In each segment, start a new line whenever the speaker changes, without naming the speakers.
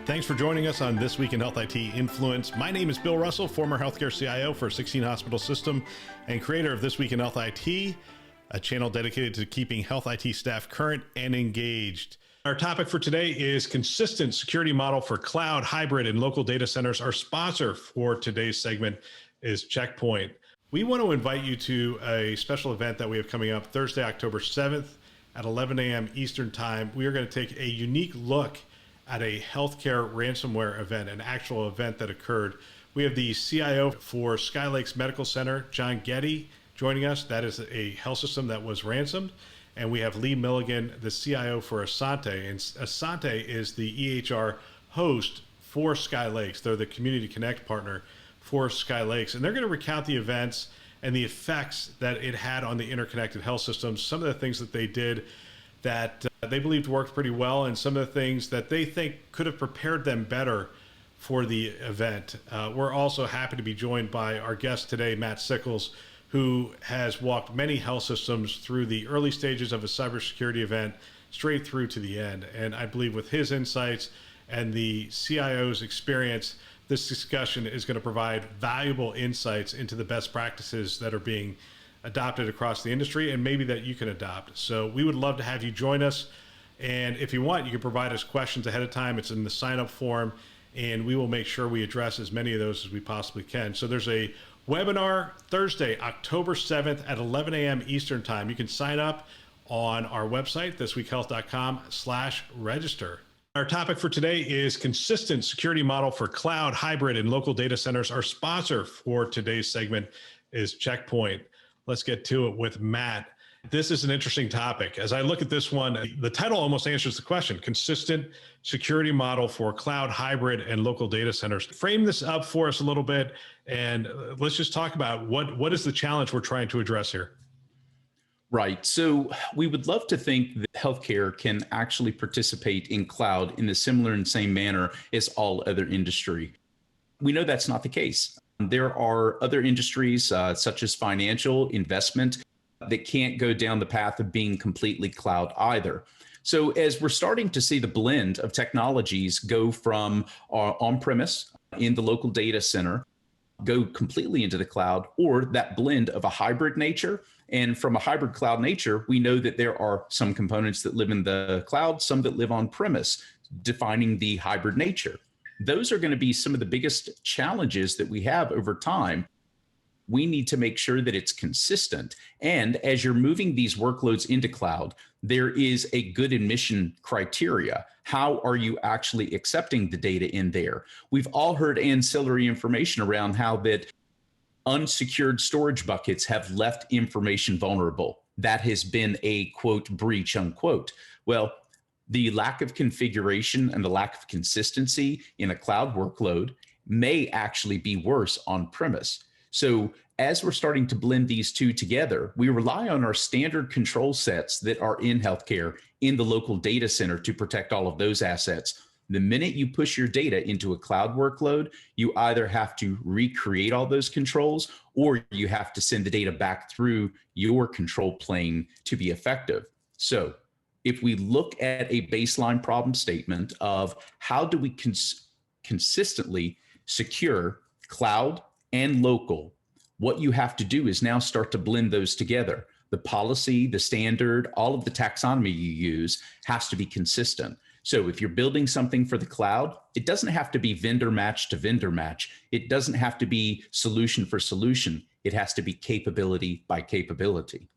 Thanks for joining us on This Week in Health IT Influence. My name is Bill Russell, former healthcare CIO for a 16 hospital system and creator of This Week in Health IT, a channel dedicated to keeping health IT staff current and engaged. Our topic for today is consistent security model for cloud, hybrid, and local data centers. Our sponsor for today's segment is Checkpoint. We want to invite you to a special event that we have coming up Thursday, October 7th at 11 a.m. Eastern Time. We are going to take a unique look at a healthcare ransomware event, an actual event that occurred. We have the CIO for Sky Lakes Medical Center, John Getty, joining us. That is a health system that was ransomed. And we have Lee Milligan, the CIO for Asante. And Asante is the EHR host for Sky Lakes. They're the Community Connect partner for Sky Lakes. And they're going to recount the events and the effects that it had on the interconnected health systems, some of the things that they did that they believed worked pretty well, and some of the things that they think could have prepared them better for the event. We're also happy to be joined by our guest today, Matt Sickles, who has walked many health systems through the early stages of a cybersecurity event straight through to the end. And I believe with his insights and the CIO's experience, this discussion is going to provide valuable insights into the best practices that are being adopted across the industry and maybe that you can adopt. So we would love to have you join us. And if you want, you can provide us questions ahead of time. It's in the sign-up form, and we will make sure we address as many of those as we possibly can. So there's a webinar Thursday, October 7th at 11 a.m. Eastern Time. You can sign up on our website, thisweekhealth.com/register. Our topic for today is consistent security model for cloud, hybrid, and local data centers. Our sponsor for today's segment is Checkpoint. Let's get to it with Matt. This is an interesting topic. As I look at this one, the title almost answers the question: consistent security model for cloud, hybrid, and local data centers. Frame this up for us a little bit, and let's just talk about what is the challenge we're trying to address here.
Right. So we would love to think that healthcare can actually participate in cloud in a similar and same manner as all other industry. We know that's not the case. There are other industries such as financial investment that can't go down the path of being completely cloud either. So as we're starting to see the blend of technologies go from on-premise in the local data center, go completely into the cloud, or that blend of a hybrid nature. And from a hybrid cloud nature, we know that there are some components that live in the cloud, some that live on premise, defining the hybrid nature. Those are going to be some of the biggest challenges that we have over time. We need to make sure that it's consistent. And as you're moving these workloads into cloud, there is a good admission criteria. How are you actually accepting the data in there? We've all heard ancillary information around how that unsecured storage buckets have left information vulnerable. That has been a quote breach unquote. Well, the lack of configuration and the lack of consistency in a cloud workload may actually be worse on premise. So as we're starting to blend these two together, we rely on our standard control sets that are in healthcare in the local data center to protect all of those assets. The minute you push your data into a cloud workload, you either have to recreate all those controls or you have to send the data back through your control plane to be effective. So if we look at a baseline problem statement of how do we consistently secure cloud and local, what you have to do is now start to blend those together. The policy, the standard, all of the taxonomy you use has to be consistent. So if you're building something for the cloud, it doesn't have to be vendor match to vendor match. It doesn't have to be solution for solution. It has to be capability by capability.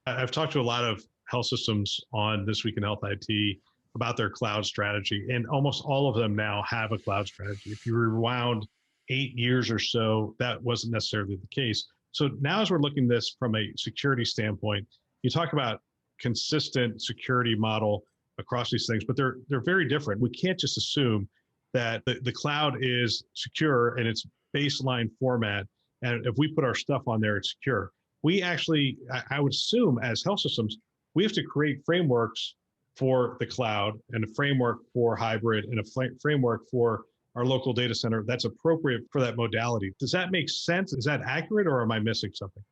I've talked to a lot of health systems on This Week in Health IT about their cloud strategy, and almost all of them now have a cloud strategy. If you rewound 8 years or so, that wasn't necessarily the case. So now as we're looking at this from a security standpoint, you talk about consistent security model across these things, but they're very different. We can't just assume that the cloud is secure in its baseline format, and if we put our stuff on there, it's secure. We actually, I would assume as health systems, we have to create frameworks for the cloud and a framework for hybrid and a framework for our local data center that's appropriate for that modality. Does that make sense? Is that accurate, or am I missing something?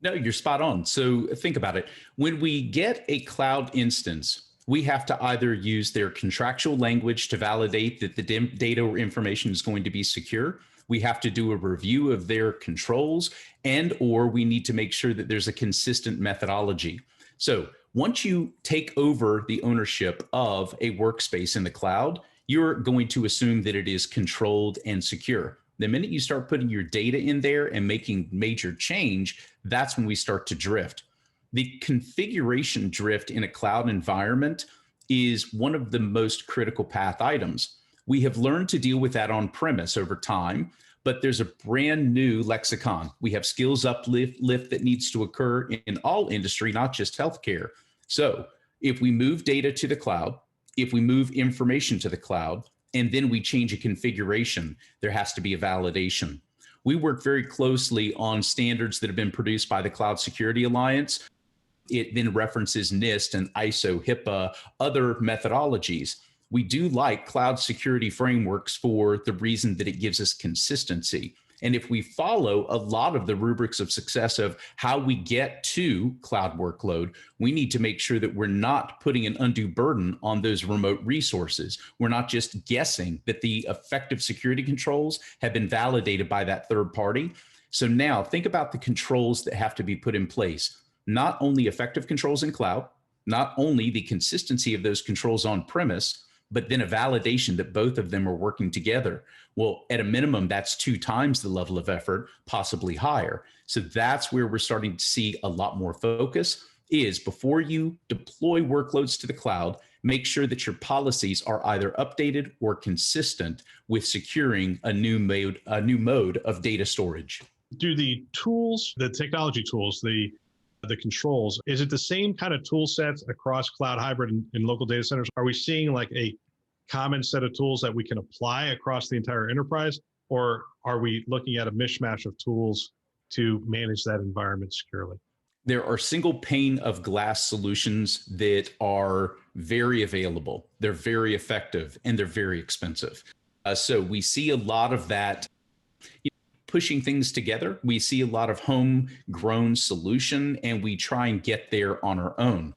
No, you're spot on. So think about it. When we get a cloud instance, we have to either use their contractual language to validate that the data or information is going to be secure. We have to do a review of their controls, and or we need to make sure that there's a consistent methodology. So once you take over the ownership of a workspace in the cloud, you're going to assume that it is controlled and secure. The minute you start putting your data in there and making major change, that's when we start to drift. The configuration drift in a cloud environment is one of the most critical path items. We have learned to deal with that on premise over time, but there's a brand new lexicon. We have skills uplift that needs to occur in all industry, not just healthcare. So if we move data to the cloud, if we move information to the cloud, and then we change a configuration, there has to be a validation. We work very closely on standards that have been produced by the Cloud Security Alliance. It then references NIST and ISO, HIPAA, other methodologies. We do like cloud security frameworks for the reason that it gives us consistency. And if we follow a lot of the rubrics of success of how we get to cloud workload, we need to make sure that we're not putting an undue burden on those remote resources. We're not just guessing that the effective security controls have been validated by that third party. So now think about the controls that have to be put in place. Not only effective controls in cloud, not only the consistency of those controls on premise, but then a validation that both of them are working together. Well, at a minimum, that's 2 times the level of effort, possibly higher. So that's where we're starting to see a lot more focus is before you deploy workloads to the cloud, make sure that your policies are either updated or consistent with securing a new mode of data storage.
Do the tools, the technology tools, the controls, is it the same kind of tool sets across cloud hybrid and local data centers? Are we seeing like a common set of tools that we can apply across the entire enterprise? Or are we looking at a mishmash of tools to manage that environment securely?
There are single pane of glass solutions that are very available. They're very effective and they're very expensive. So we see a lot of that pushing things together. We see a lot of homegrown solution and we try and get there on our own.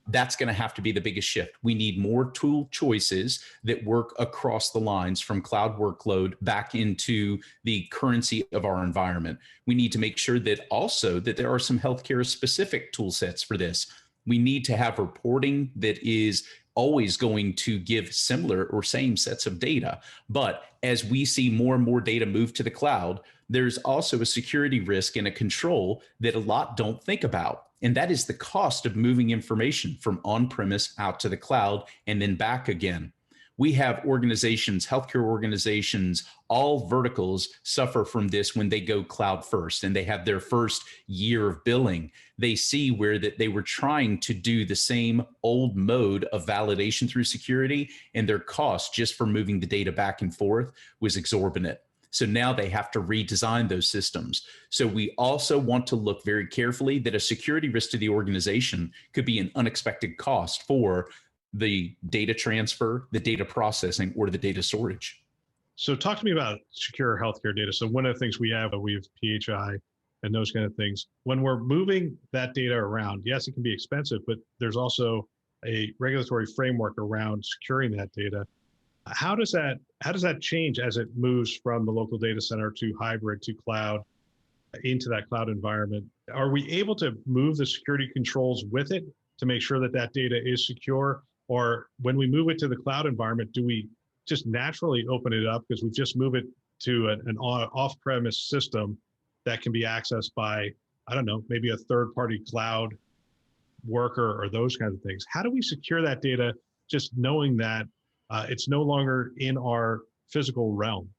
That's going to have to be the biggest shift. We need more tool choices that work across the lines from cloud workload back into the currency of our environment. We need to make sure that also that there are some healthcare specific tool sets for this. We need to have reporting that is always going to give similar or same sets of data. But as we see more and more data move to the cloud, there's also a security risk and a control that a lot don't think about. And that is the cost of moving information from on-premise out to the cloud and then back again. We have organizations, healthcare organizations, all verticals suffer from this when they go cloud first and they have their first year of billing. They see where that they were trying to do the same old mode of validation through security, and their cost just for moving the data back and forth was exorbitant. So now they have to redesign those systems. So we also want to look very carefully that a security risk to the organization could be an unexpected cost for the data transfer, the data processing, or the data storage. So talk to me about secure healthcare data. So one of the things we have PHI and those kind of things. When we're moving that data around, yes, it can be expensive, but there's also a regulatory framework around securing that data. How does that change as it moves from the local data center to hybrid to cloud into that cloud environment? Are we able to move the security controls with it to make sure that that data is secure? Or when we move it to the cloud environment, do we just naturally open it up because we just move it to an off-premise system that can be accessed by, I don't know, maybe a third-party cloud worker or those kinds of things? How do we secure that data just knowing that it's no longer in our physical realm?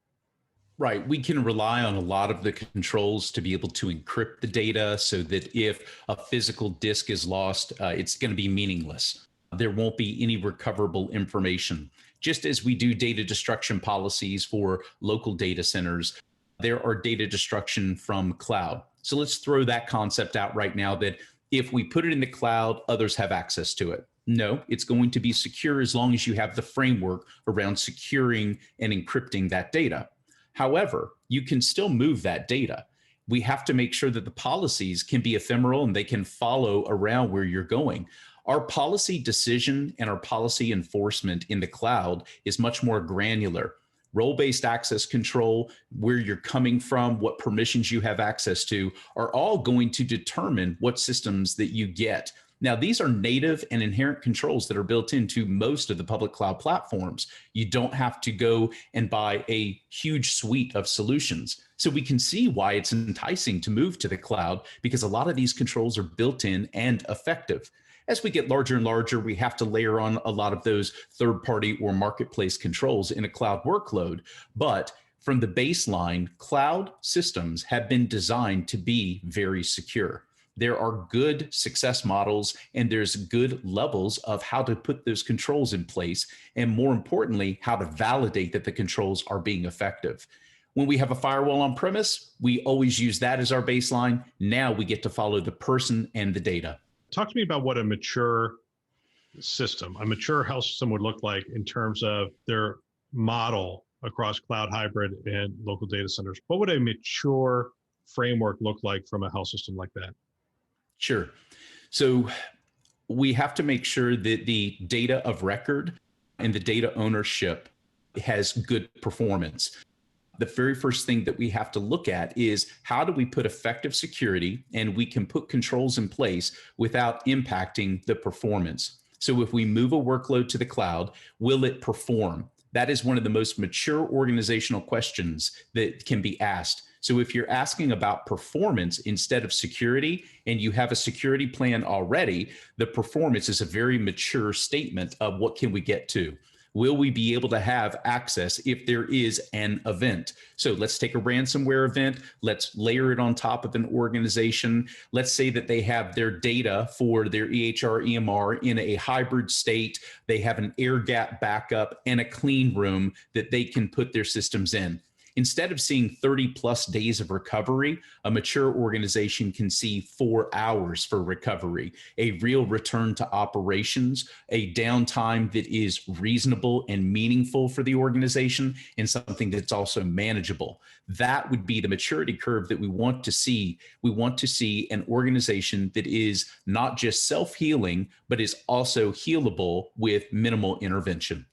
Right. We can rely on a lot of the controls to be able to encrypt the data so that if a physical disk is lost, it's going to be meaningless. There won't be any recoverable information. Just as we do data destruction policies for local data centers, there are data destruction from cloud. So let's throw that concept out right now that if we put it in the cloud, others have access to it. No, it's going to be secure as long as you have the framework around securing and encrypting that data. However, you can still move that data. We have to make sure that the policies can be ephemeral and they can follow around where you're going. Our policy decision and our policy enforcement in the cloud is much more granular. Role-based access control, where you're coming from, what permissions you have access to, are all going to determine what systems that you get. Now, these are native and inherent controls that are built into most of the public cloud platforms. You don't have to go and buy a huge suite of solutions. So we can see why it's enticing to move to the cloud, because a lot of these controls are built in and effective. As we get larger and larger, we have to layer on a lot of those third-party or marketplace controls in a cloud workload. But from the baseline, cloud systems have been designed to be very secure. There are good success models and there's good levels of how to put those controls in place, and more importantly, how to validate that the controls are being effective. When we have a firewall on premise, we always use that as our baseline. Now we get to follow the person and the data.
Talk to me about what a mature health system would look like in terms of their model across cloud, hybrid, and local data centers. What would a mature framework look like from a health system like that?
Sure. So we have to make sure that the data of record and the data ownership has good performance. The very first thing that we have to look at is, how do we put effective security and we can put controls in place without impacting the performance? So if we move a workload to the cloud, will it perform? That is one of the most mature organizational questions that can be asked. So if you're asking about performance instead of security, and you have a security plan already, the performance is a very mature statement of what can we get to. Will we be able to have access if there is an event? So let's take a ransomware event. Let's layer it on top of an organization. Let's say that they have their data for their EHR, EMR in a hybrid state. They have an air gap backup and a clean room that they can put their systems in. Instead of seeing 30 plus days of recovery, a mature organization can see 4 hours for recovery, a real return to operations, a downtime that is reasonable and meaningful for the organization, and something that's also manageable. That would be the maturity curve that we want to see. We want to see an organization that is not just self-healing, but is also healable with minimal intervention.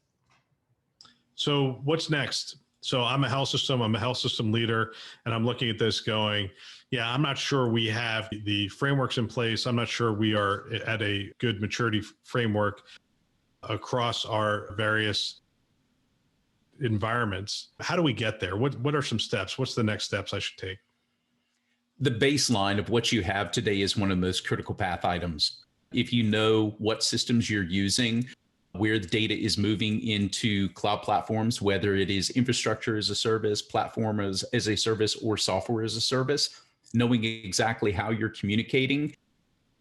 So what's next? So I'm a health system leader, and I'm looking at this going, yeah, I'm not sure we have the frameworks in place. I'm not sure we are at a good maturity framework across our various environments. How do we get there? What are some steps? What's the next steps I should take?
The baseline of what you have today is one of the most critical path items. If you know what systems you're using, where the data is moving into cloud platforms, whether it is infrastructure as a service, platform as a service, or software as a service, knowing exactly how you're communicating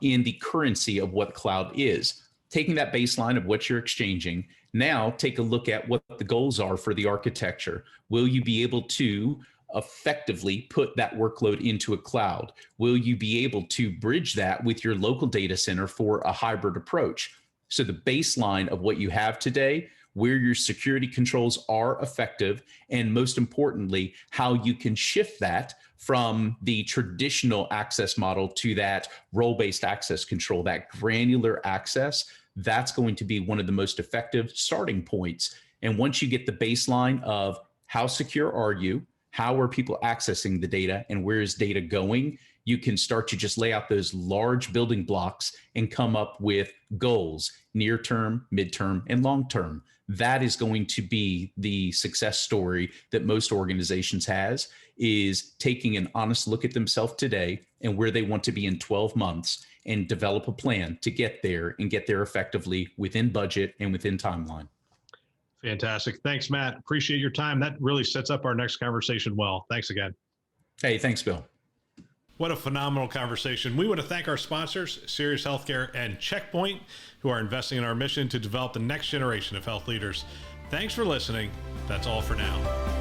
in the currency of what cloud is. Taking that baseline of what you're exchanging, now take a look at what the goals are for the architecture. Will you be able to effectively put that workload into a cloud? Will you be able to bridge that with your local data center for a hybrid approach? So the baseline of what you have today, where your security controls are effective, and most importantly, how you can shift that from the traditional access model to that role-based access control, that granular access. That's going to be one of the most effective starting points. And once you get the baseline of how secure are you, how are people accessing the data, and where is data going, you can start to just lay out those large building blocks and come up with goals, near term, midterm, and long term. That is going to be the success story that most organizations has, is taking an honest look at themselves today and where they want to be in 12 months and develop a plan to get there, and get there effectively within budget and within timeline.
Fantastic. Thanks, Matt. Appreciate your time. That really sets up our next conversation well. Thanks again.
Hey, thanks, Bill.
What a phenomenal conversation. We want to thank our sponsors, Sirius Healthcare and Checkpoint, who are investing in our mission to develop the next generation of health leaders. Thanks for listening. That's all for now.